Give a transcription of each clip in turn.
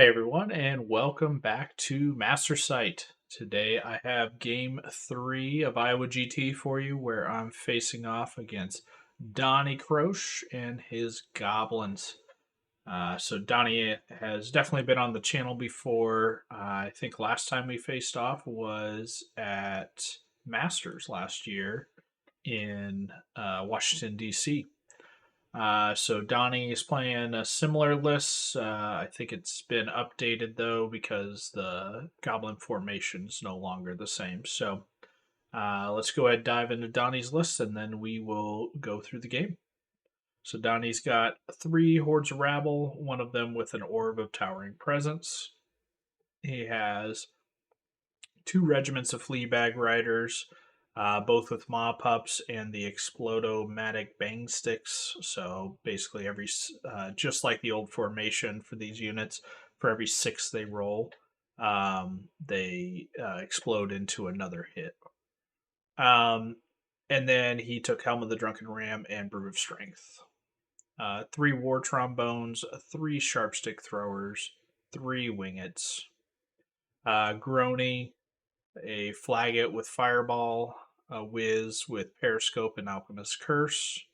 Hey everyone, and welcome back to Master Sight. Today I have game 3 of Iowa GT for you, where I'm facing off against Donny Croce and his Goblins. So Donny has definitely been on the channel before. I think last time we faced off was at Masters last year in Washington, D.C. So Donnie is playing a similar list. I think it's been updated though because the Goblin formation is no longer the same. So let's go ahead and dive into Donnie's list and then we will go through the game. So Donnie's got 3 Hordes of Rabble, one of them with an Orb of Towering Presence. He has 2 regiments of Fleabag Riders, both with Maw Pups and the Explodomatic Bang Sticks. So basically, just like the old formation for these units, for every 6 they roll, they explode into another hit. And then he took Helm of the Drunken Ram and Brew of Strength. 3 War Trombones, 3 Sharpstick Throwers, 3 Wingets. Groany, a Flaget with Fireball, a Wiz with Periscope and Alchemist Curse,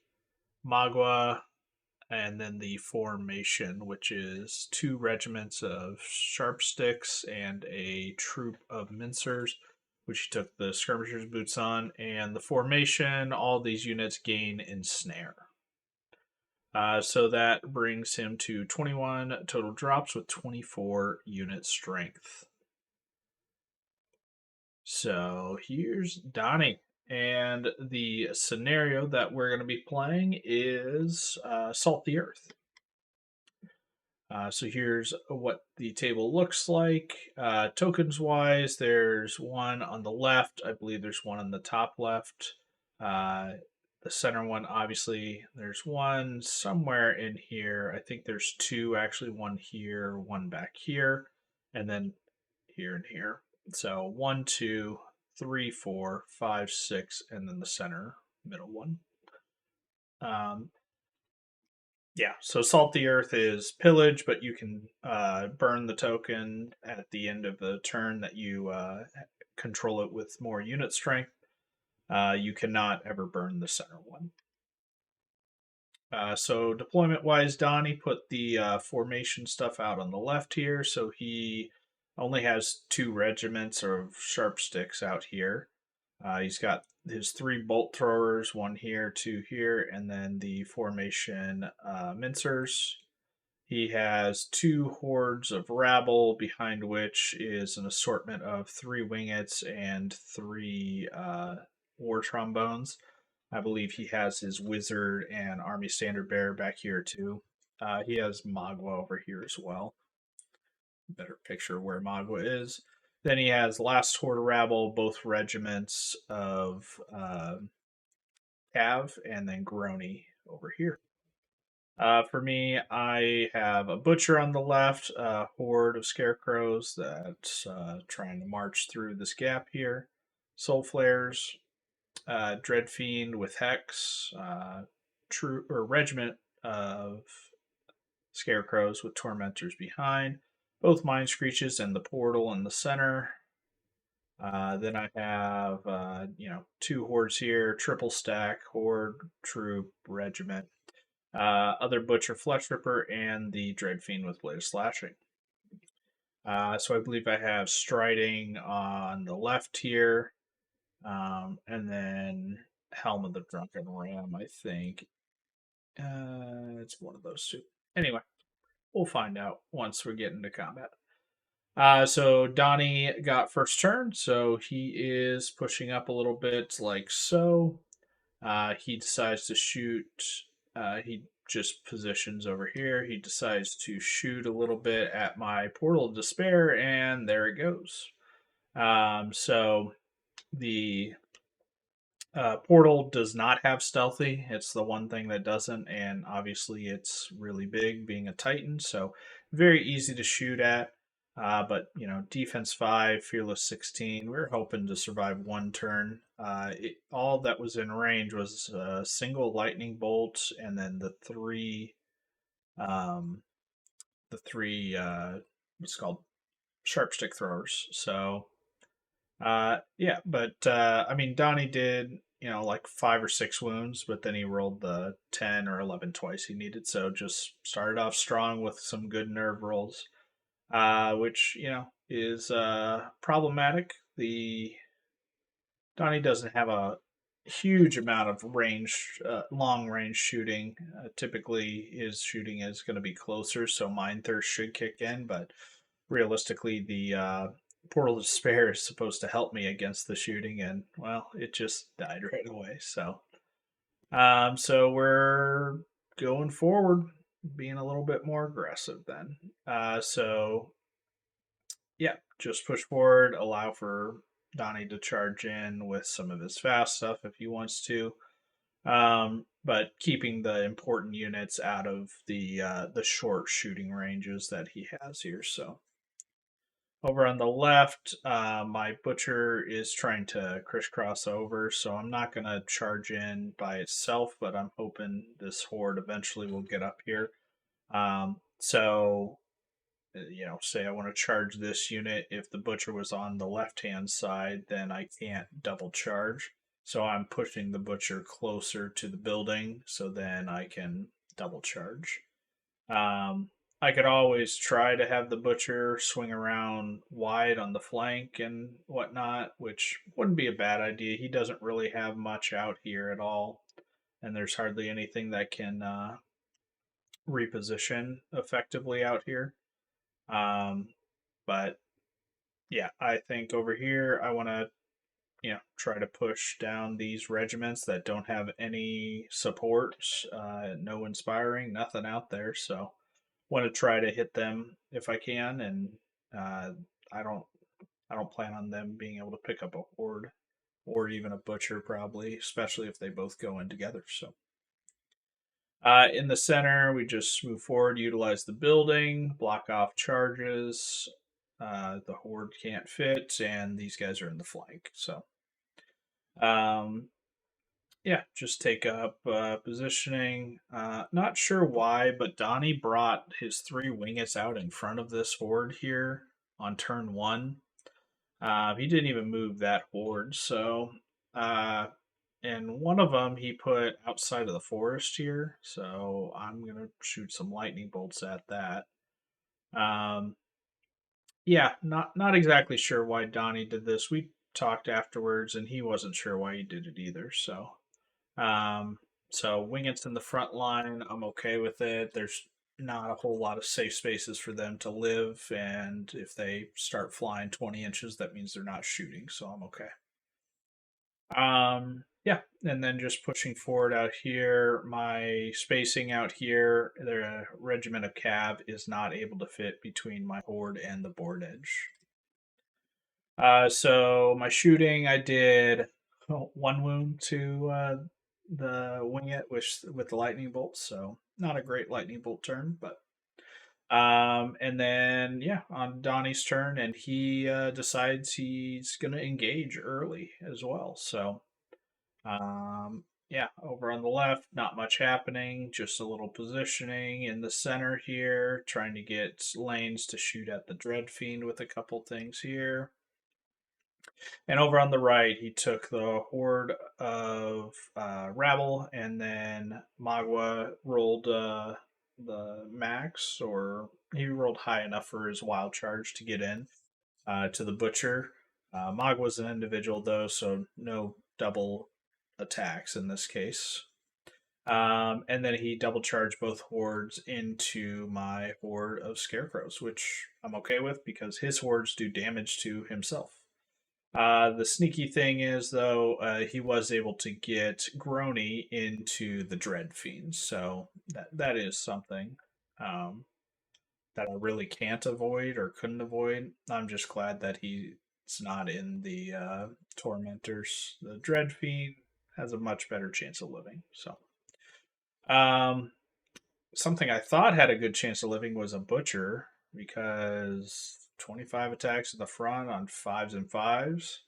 Magua, and then the formation, which is 2 regiments of Sharpsticks and a troop of Mincers, which he took the Skirmishers boots on. And the formation, all these units gain Ensnare. So that brings him to 21 total drops with 24 unit strength. So here's Donnie. And the scenario that we're going to be playing is Salt the Earth. So here's what the table looks like. Tokens wise, there's one on the left. I believe there's one on the top left. The center one, obviously, there's one somewhere in here. I think there's 2 actually, one here, one back here, and then here and here. So 1, 2, 3, 4, 5, 6, and then the center middle one. Yeah, so Salt the Earth is pillage, but you can burn the token at the end of the turn that you control it with more unit strength. You cannot ever burn the center one. So deployment-wise, Donnie put the formation stuff out on the left here, so he only has 2 regiments of Sharpsticks out here. He's got his 3 bolt throwers, 1 here, 2 here, and then the formation mincers. He has 2 hordes of rabble, behind which is an assortment of 3 wingets and 3 war trombones. I believe he has his wizard and army standard bearer back here too. He has Magua over here as well. Better picture where Magua is. Then he has last horde of rabble, both regiments of Cav, and then Groany over here. For me, I have a butcher on the left, a horde of scarecrows that's trying to march through this gap here. Soul flares, Dread Fiend with Hex, regiment of scarecrows with tormentors behind, both mind screeches and the portal in the center. Then I have 2 hordes here, triple stack, horde, troop, regiment. Other butcher, flesh ripper, and the dread fiend with blade of slashing. So I believe I have striding on the left here. And then Helm of the Drunken Ram, I think. It's one of those 2. Anyway, we'll find out once we get into combat. So Donnie got first turn, so he is pushing up a little bit like so. He decides to shoot. He just positions over here. He decides to shoot a little bit at my Portal of Despair, and there it goes. So the Portal does not have stealthy. It's the one thing that doesn't, and obviously it's really big, being a Titan, so very easy to shoot at. But defense 5, fearless 16. We were hoping to survive 1 turn. All that was in range was a single lightning bolt, and then the 3 what's called sharp stick throwers. So yeah, but I mean, Donnie did, like 5 or 6 wounds, but then he rolled the 10 or 11 twice he needed. So just started off strong with some good nerve rolls, which, is problematic. The Donnie doesn't have a huge amount of range, long range shooting. Typically, his shooting is going to be closer, so Mind Thirst should kick in, but realistically, the Portal of Despair is supposed to help me against the shooting, and well, it just died right away. So we're going forward, being a little bit more aggressive then. So yeah, just push forward, allow for Donnie to charge in with some of his fast stuff if he wants to, but keeping the important units out of the short shooting ranges that he has here. So over on the left, my butcher is trying to crisscross over, so I'm not going to charge in by itself, but I'm hoping this horde eventually will get up here. So, say I want to charge this unit. If the butcher was on the left hand side, then I can't double charge. So I'm pushing the butcher closer to the building so then I can double charge. I could always try to have the butcher swing around wide on the flank and whatnot, which wouldn't be a bad idea. He doesn't really have much out here at all, and there's hardly anything that can reposition effectively out here. But yeah, I think over here I want to try to push down these regiments that don't have any support, no inspiring, nothing out there. So want to try to hit them if I can, and uh, I don't I don't plan on them being able to pick up a horde or even a butcher probably, especially if they both go in together. So in the center, we just move forward, utilize the building, block off charges. The horde can't fit, and these guys are in the flank. So um, yeah, just take up positioning. Not sure why, but Donnie brought his 3 wingets out in front of this horde here on turn 1. He didn't even move that horde, so uh, and one of them he put outside of the forest here, so I'm gonna shoot some lightning bolts at that. Um, yeah, not exactly sure why Donnie did this. We talked afterwards, and he wasn't sure why he did it either. Um, so Wingett's in the front line. I'm okay with it. There's not a whole lot of safe spaces for them to live, and if they start flying 20 inches, that means they're not shooting. So I'm okay. Yeah, and then just pushing forward out here, my spacing out here, the regiment of cav is not able to fit between my horde and the board edge. So my shooting, I did 1 wound to the winglet with the lightning bolt, so not a great lightning bolt turn, but and then yeah, on Donnie's turn, and he decides he's gonna engage early as well. So yeah, over on the left, not much happening, just a little positioning in the center here, trying to get lanes to shoot at the Dread Fiend with a couple things here. And over on the right, he took the horde of rabble, and then Magua rolled the max, or he rolled high enough for his wild charge to get in to the butcher. Magua's an individual though, so no double attacks in this case. And then he double charged both hordes into my horde of scarecrows, which I'm okay with because his hordes do damage to himself. The sneaky thing is, though, he was able to get Grony into the Dread Fiends, so that is something that I really can't avoid or couldn't avoid. I'm just glad that he's not in the Tormentors. The Dread Fiend has a much better chance of living. So, um, something I thought had a good chance of living was a Butcher because 25 attacks in the front on 5s and 5s.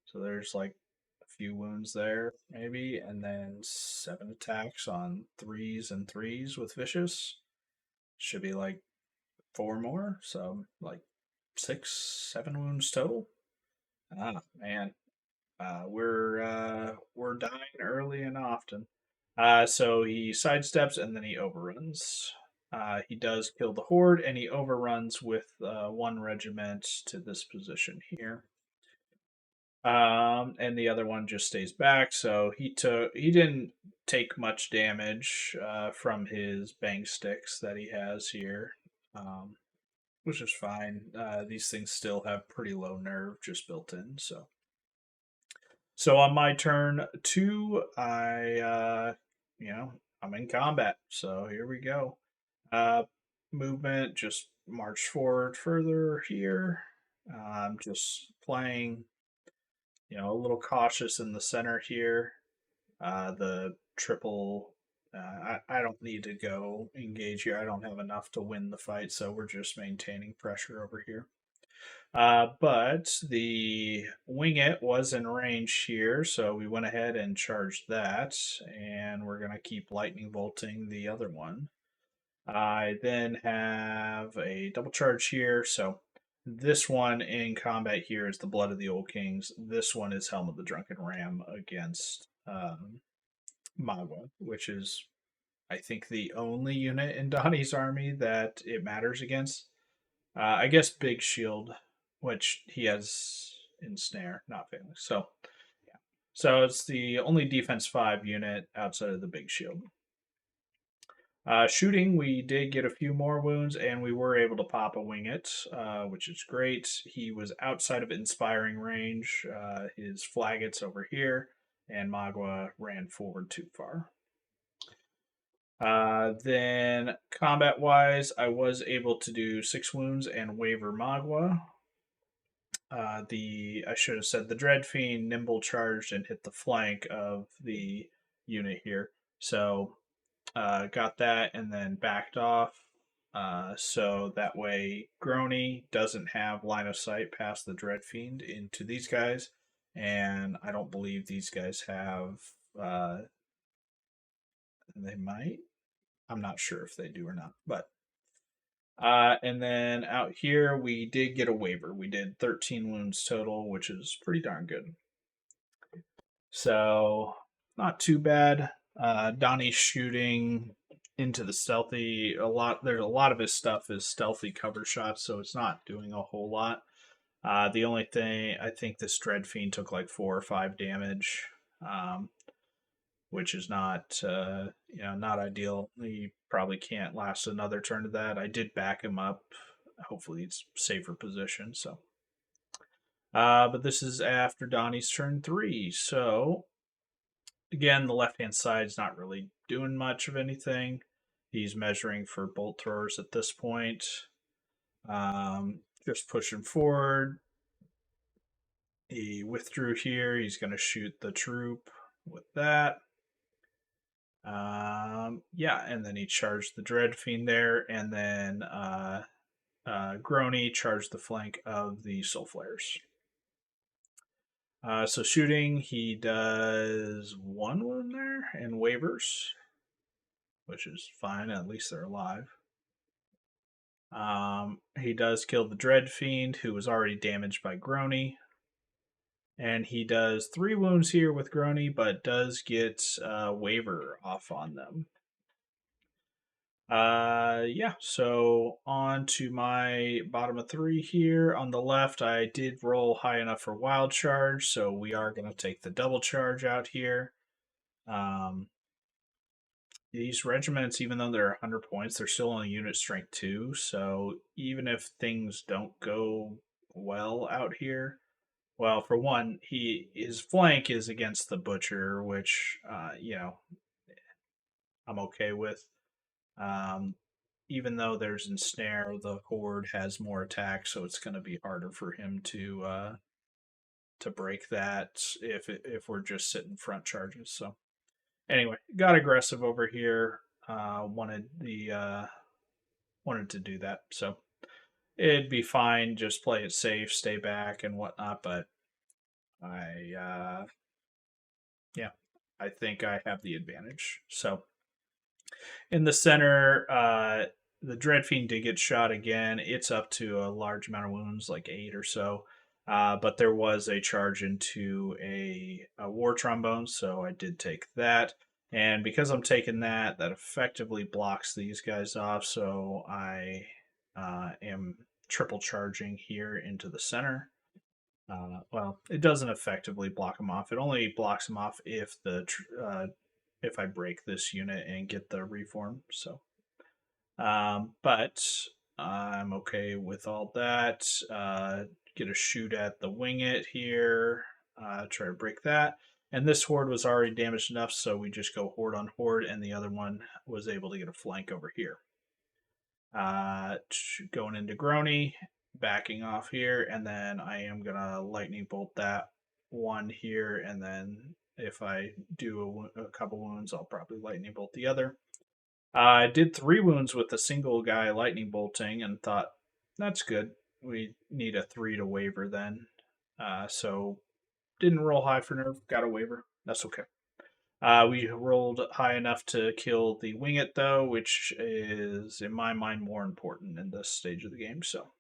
So there's like a few wounds there, maybe, and then 7 attacks on 3s and 3s with Vicious. Should be like 4 more, so like 6, 7 wounds total. Ah, man, we're dying early and often. So he sidesteps and then he overruns. He does kill the horde and he overruns with 1 regiment to this position here. And the other one just stays back. So he didn't take much damage from his bang sticks that he has here, which is fine. These things still have pretty low nerve just built in. So on my turn 2, I'm in combat. So here we go. Uh, movement, just march forward further here. I'm just playing, a little cautious in the center here. The triple, I don't need to go engage here. I don't have enough to win the fight, so we're just maintaining pressure over here. But the wing it was in range here, so we went ahead and charged that, and we're going to keep lightning bolting the other one. I then have a double charge here, so this one in combat here is the Blood of the Old Kings. This one is Helm of the Drunken Ram against Magua, which is, I think, the only unit in Donnie's army that it matters against. I guess Big Shield, which he has Ensnare, not failing. So, yeah. So it's the only defense 5 unit outside of the Big Shield. Shooting, we did get a few more wounds, and we were able to pop a wing it, which is great. He was outside of inspiring range. His flaggots over here, and Magua ran forward too far. Then combat wise, I was able to do 6 wounds and waver Magua. I should have said the Dread Fiend nimble charged and hit the flank of the unit here. So got that and then backed off. So that way Groany doesn't have line of sight past the Dread Fiend into these guys. And I don't believe these guys have. They might. I'm not sure if they do or not. But and then out here, we did get a waiver. We did 13 wounds total, which is pretty darn good. So, not too bad. Donnie's shooting into the stealthy. There's a lot of his stuff is stealthy cover shots, so it's not doing a whole lot. The only thing, I think this Dread Fiend took like 4 or 5 damage. Which is not not ideal. He probably can't last another turn of that. I did back him up. Hopefully it's safer position. So, but this is after Donnie's turn 3. So again, the left hand side is not really doing much of anything. He's measuring for bolt throwers at this point. Just pushing forward. He withdrew here. He's going to shoot the troop with that. Yeah, and then he charged the Dread Fiend there, and then Groany charged the flank of the Soul Flares. So shooting, he does 1 wound there and waivers, which is fine. At least they're alive. He does kill the Dread Fiend, who was already damaged by Groany. And he does 3 wounds here with Groany, but does get waiver off on them. Yeah, so on to my bottom of 3 here. On the left, I did roll high enough for wild charge, so we are going to take the double charge out here. These regiments, even though they're 100 points, they're still on unit strength 2, so even if things don't go well out here, well, for one, his flank is against the butcher, which I'm okay with. Even though there's ensnare, the horde has more attack, so it's going to be harder for him to break that if we're just sitting front charges. So anyway, got aggressive over here. Wanted to do that, so it'd be fine. Just play it safe, stay back, and whatnot. But I think I have the advantage. So in the center, the Dreadfiend did get shot again. It's up to a large amount of wounds, like 8 or so. But there was a charge into a War Trombone, so I did take that. And because I'm taking that, that effectively blocks these guys off, so I am triple charging here into the center. Well, it doesn't effectively block them off. It only blocks them off if if I break this unit and get the reform. So, but I'm okay with all that. Get a shoot at the wing it here. Try to break that. And this horde was already damaged enough, so we just go horde on horde, and the other one was able to get a flank over here. Going into Grony, backing off here, and then I am gonna lightning bolt that one here, and then if I do a couple wounds, I'll probably lightning bolt the other. I did 3 wounds with a single guy lightning bolting, and thought that's good. We need a 3 to waver then, so didn't roll high for nerve. Got a waiver. That's okay. We rolled high enough to kill the wing it though, which is in my mind more important in this stage of the game. So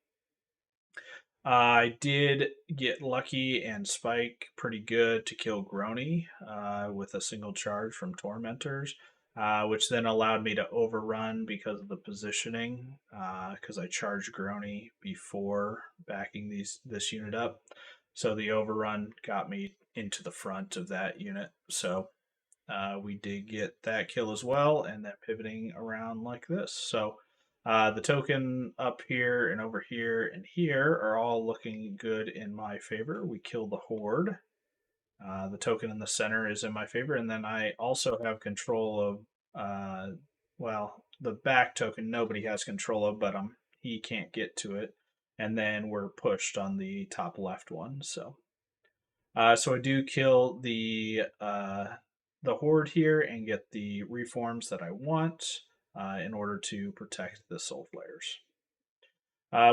I did get lucky and spike pretty good to kill Grony with a single charge from Tormentors, which then allowed me to overrun because of the positioning, because I charged Grony before backing this unit up. So the overrun got me into the front of that unit. So we did get that kill as well, and then pivoting around like this. So the token up here and over here and here are all looking good in my favor. We kill the horde. The token in the center is in my favor, and then I also have control of, well, the back token nobody has control of, but he can't get to it. And then we're pushed on the top left one. So I do kill the horde here and get the reforms that I want in order to protect the soul flares.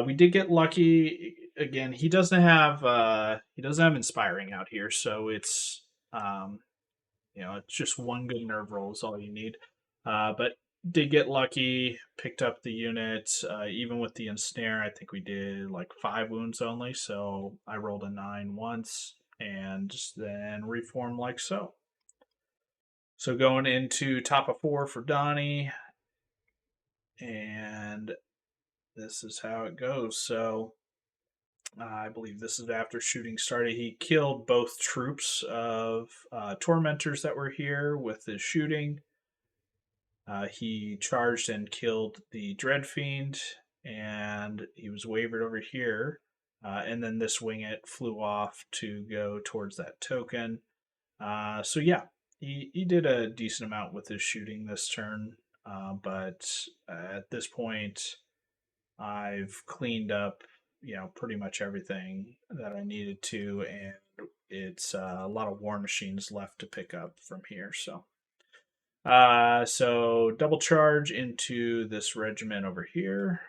We did get lucky again. He doesn't have inspiring out here, so it's it's just one good nerve roll is all you need. But did get lucky, picked up the unit. Even with the ensnare, I think we did like 5 wounds only. So I rolled a 9 once and then reform like so. So going into top of 4 for Donny, and this is how it goes. So I believe this is after shooting started. He killed both troops of tormentors that were here with his shooting. He charged and killed the Dreadfiend, and he was wavered over here. And then this wing it flew off to go towards that token. So yeah, he did a decent amount with his shooting this turn, but at this point, I've cleaned up, pretty much everything that I needed to, and it's a lot of war machines left to pick up from here. So double charge into this regiment over here.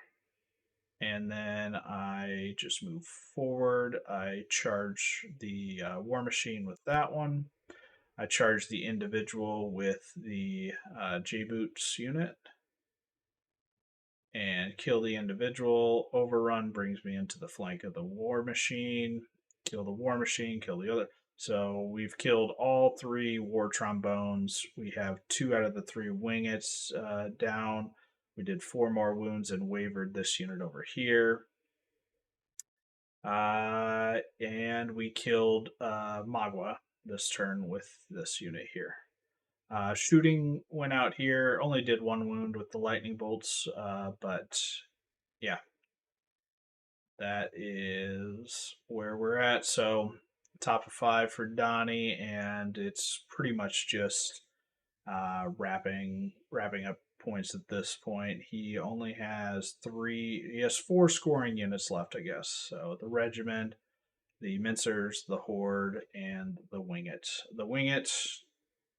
And then I just move forward. I charge the war machine with that one. I charge the individual with the J-Boots unit and kill the individual. Overrun brings me into the flank of the war machine. Kill the war machine, kill the other. So we've killed all 3 war trombones. We have 2 out of the 3 wingets down. We did 4 more wounds and wavered this unit over here. And we killed Magua this turn with this unit here. Shooting went out here, only did 1 wound with the lightning bolts, but yeah, that is where we're at. So top of 5 for Donny, and it's pretty much just wrapping up points at this point. He only has 4 scoring units left, I guess. So the regiment, the mincers, the horde, and the wingit. The wingit,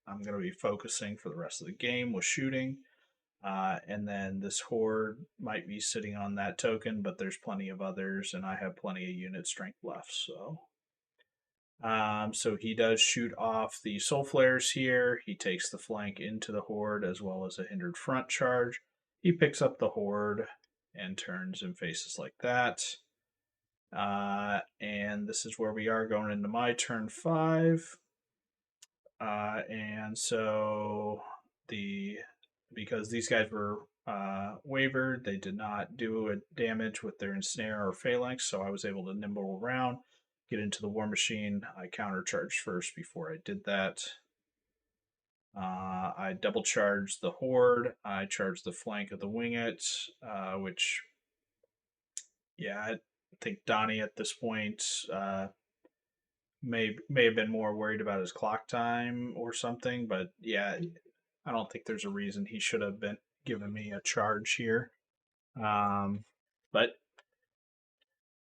I'm going to be focusing for the rest of the game with shooting. And then this horde might be sitting on that token, but there's plenty of others, and I have plenty of unit strength left. So he does shoot off the soul flares here. He takes the flank into the horde as well as a hindered front charge. he picks up the horde and turns and faces like that. And this is where we are going into my turn 5. And so because these guys were wavered, they did not do a damage with their ensnare or phalanx, so I was able to nimble around, get into the war machine. I countercharged first before I did that. I double charged the horde. I charged the flank of the winget, which, yeah, I think Donny at this point may have been more worried about his clock time or something, but yeah, I don't think there's a reason he should have been giving me a charge here. But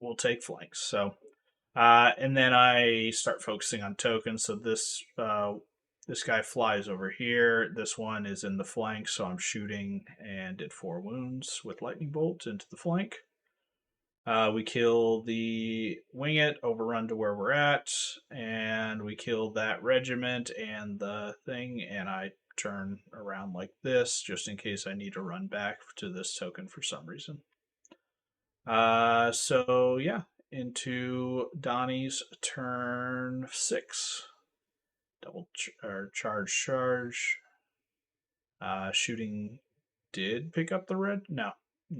we'll take flanks. So, and then I start focusing on tokens. So this guy flies over here. This one is in the flank, so I'm shooting and did 4 wounds with lightning bolt into the flank. We kill the winget, overrun to where we're at, and we kill that regiment and the thing, and I turn around like this just in case I need to run back to this token for some reason. So yeah, into Donnie's turn 6. Double charge. Shooting did pick up the red. No,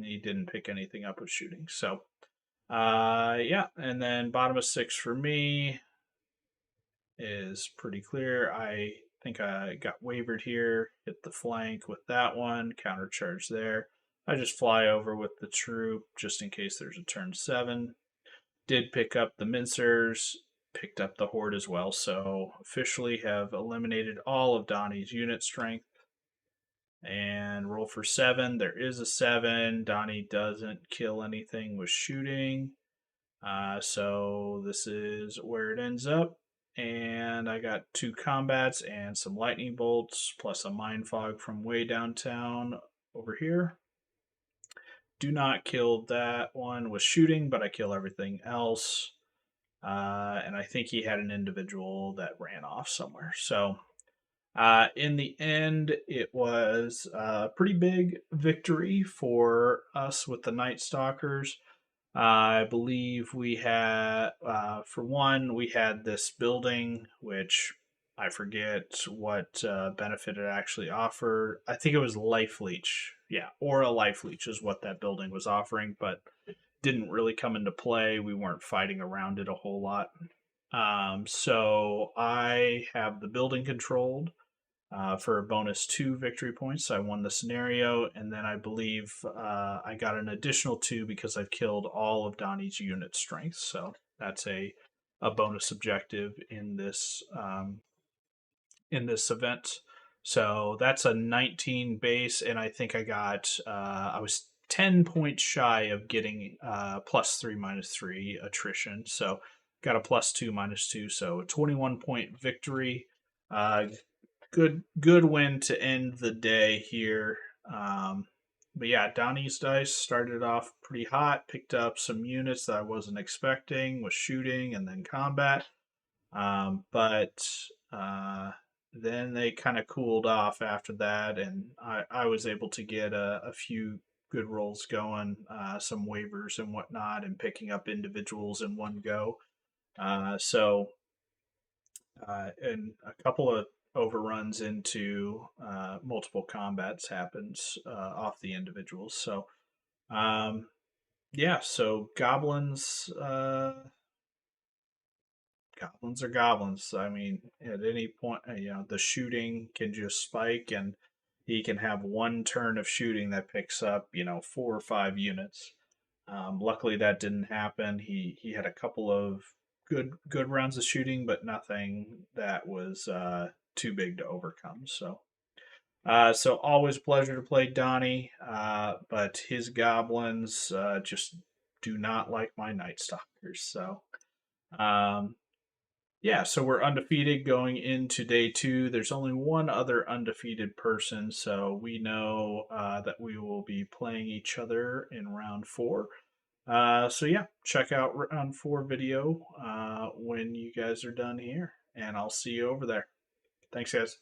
he didn't pick anything up with shooting. So yeah, and then bottom of 6 for me is pretty clear. I think I got wavered here, hit the flank with that one, counter charge there. I just fly over with the troop just in case there's a turn 7. Did pick up the mincers, picked up the horde as well, so officially have eliminated all of Donnie's unit strength. And roll for 7. There is a 7. Donnie doesn't kill anything with shooting. So this is where it ends up. And I got 2 combats and some lightning bolts, plus a mind fog from way downtown over here. Do not kill that one with shooting, but I kill everything else. And I think he had an individual that ran off somewhere. So in the end, it was a pretty big victory for us with the Nightstalkers. I believe we had, for one, we had this building, which I forget what benefit it actually offered. I think it was Life Leech. Yeah, or a Life Leech is what that building was offering, but didn't really come into play. We weren't fighting around it a whole lot. So I have the building controlled for a bonus 2 victory points. I won the scenario, and then I believe I got an additional 2 because I've killed all of Donnie's unit strength. So that's a bonus objective in this event. So that's a 19 base, and I think I was 10 points shy of getting +3 -3 attrition. So got a +2 -2, so a 21-point victory. Good win to end the day here. But yeah, Donnie's dice started off pretty hot, picked up some units that I wasn't expecting with shooting and then combat. But then they kind of cooled off after that, and I was able to get a few good rolls going, some waivers and whatnot, and picking up individuals in one go. And a couple of overruns into multiple combats happens off the individuals. So, yeah, so goblins. Goblins are goblins. I mean, at any point, the shooting can just spike, and he can have one turn of shooting that picks up, 4 or 5 units. Luckily, that didn't happen. He had a couple of good rounds of shooting, but nothing that was too big to overcome. So always a pleasure to play Donnie, but his goblins just do not like my Nightstalkers. So. Yeah, so we're undefeated going into day 2. There's only one other undefeated person, so we know that we will be playing each other in round 4. So yeah, check out round 4 video when you guys are done here, and I'll see you over there. Thanks, guys.